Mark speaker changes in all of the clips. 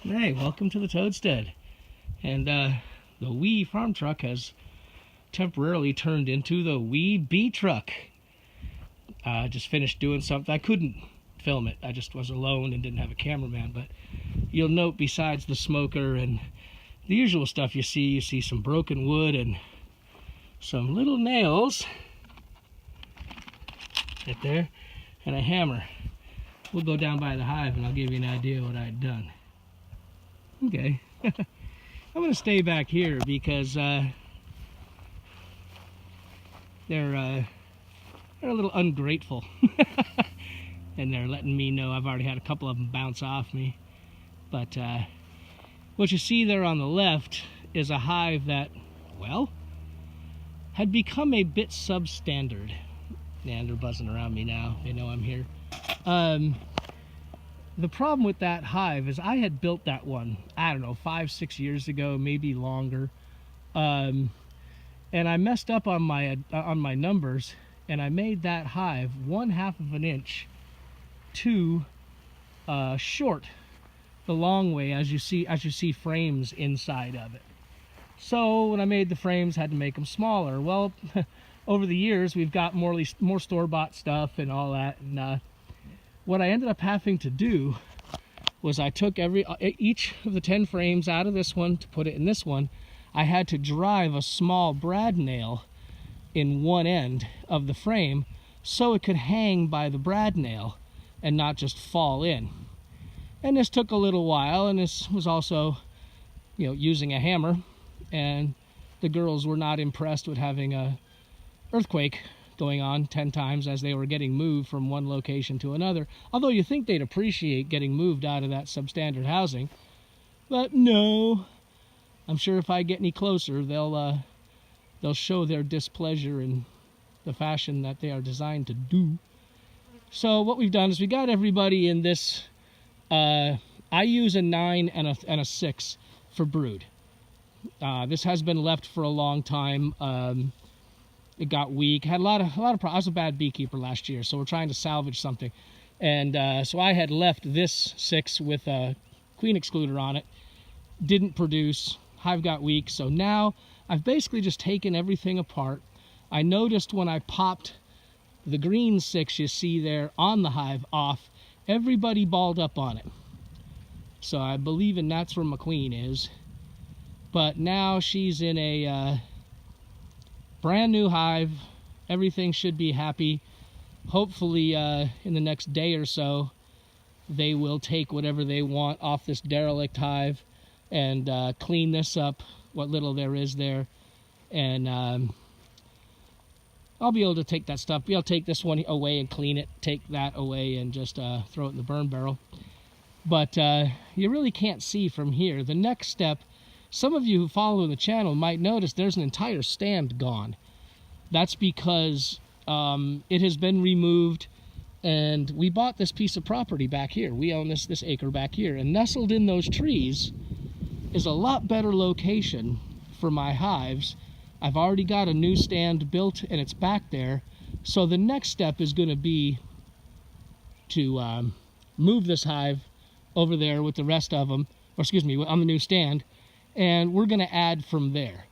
Speaker 1: Hey, welcome to the Toadstead. And the wee farm truck has temporarily turned into the wee bee truck. Just finished doing something. I couldn't film it. I just was alone and didn't have a cameraman. But you'll note, besides the smoker and the usual stuff you see some broken wood and some little nails right there and a hammer. We'll go down by the hive and I'll give you an idea of what I'd done. Okay. I'm going to stay back here because they're a little ungrateful. And they're letting me know. I've already had a couple of them bounce off me. But what you see there on the left is a hive that, well, had become a bit substandard. And they're buzzing around me now. They know I'm here. The problem with that hive is I had built that one, I don't know, 5-6 years ago, maybe longer. And I messed up on my numbers, and I made that hive 1/2 of an inch too short the long way, as you see frames inside of it. So when I made the frames, I had to make them smaller. Well, over the years we've got more store-bought stuff and all that, and what I ended up having to do was I took each of the 10 frames out of this one to put it in this one. I had to drive a small brad nail in one end of the frame so it could hang by the brad nail and not just fall in. And this took a little while, and this was also, using a hammer, and the girls were not impressed with having a earthquake going on 10 times as they were getting moved from one location to another. Although you think they'd appreciate getting moved out of that substandard housing, but no. I'm sure if I get any closer, they'll show their displeasure in the fashion that they are designed to do. So what we've done is we got everybody in this. I use a 9 and a 6 for brood. This has been left for a long time. It got weak. Had a lot of problems. I was a bad beekeeper last year, so we're trying to salvage something. And so I had left this 6 with a queen excluder on it. Didn't produce. Hive got weak. So now I've basically just taken everything apart. I noticed when I popped the green 6 you see there on the hive off, everybody balled up on it. So I believe that's where my queen is. But now she's in a brand new hive. Everything should be happy. Hopefully in the next day or so they will take whatever they want off this derelict hive and clean this up, what little there is there, and I'll be able to take that stuff. I'll take this one away and clean it, take that away and just throw it in the burn barrel. But you really can't see from here. The next step, some of you who follow the channel might notice there's an entire stand gone. That's because it has been removed, and we bought this piece of property back here. We own this acre back here, and nestled in those trees is a lot better location for my hives. I've already got a new stand built, and it's back there. So the next step is going to be to move this hive over there with the rest of them, or excuse me, on the new stand. And we're going to add from there.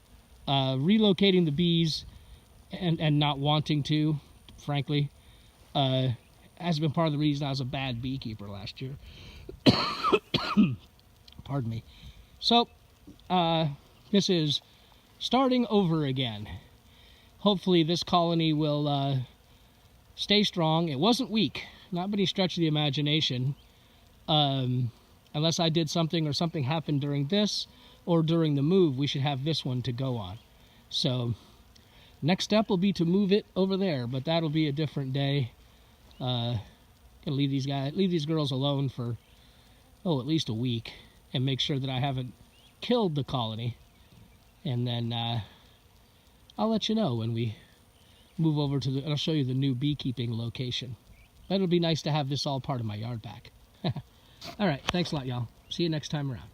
Speaker 1: Relocating the bees and not wanting to, frankly, has been part of the reason I was a bad beekeeper last year. Pardon me. So, this is starting over again. Hopefully this colony will stay strong. It wasn't weak, not by any stretch of the imagination, unless I did something or something happened during this or during the move. We should have this one to go on. So next step will be to move it over there, but that'll be a different day. Gonna leave these girls alone for at least a week and make sure that I haven't killed the colony, and then I'll let you know when we move over to I'll show you the new beekeeping location. But it'll be nice to have this all part of my yard back. All right, thanks a lot, y'all. See you next time around.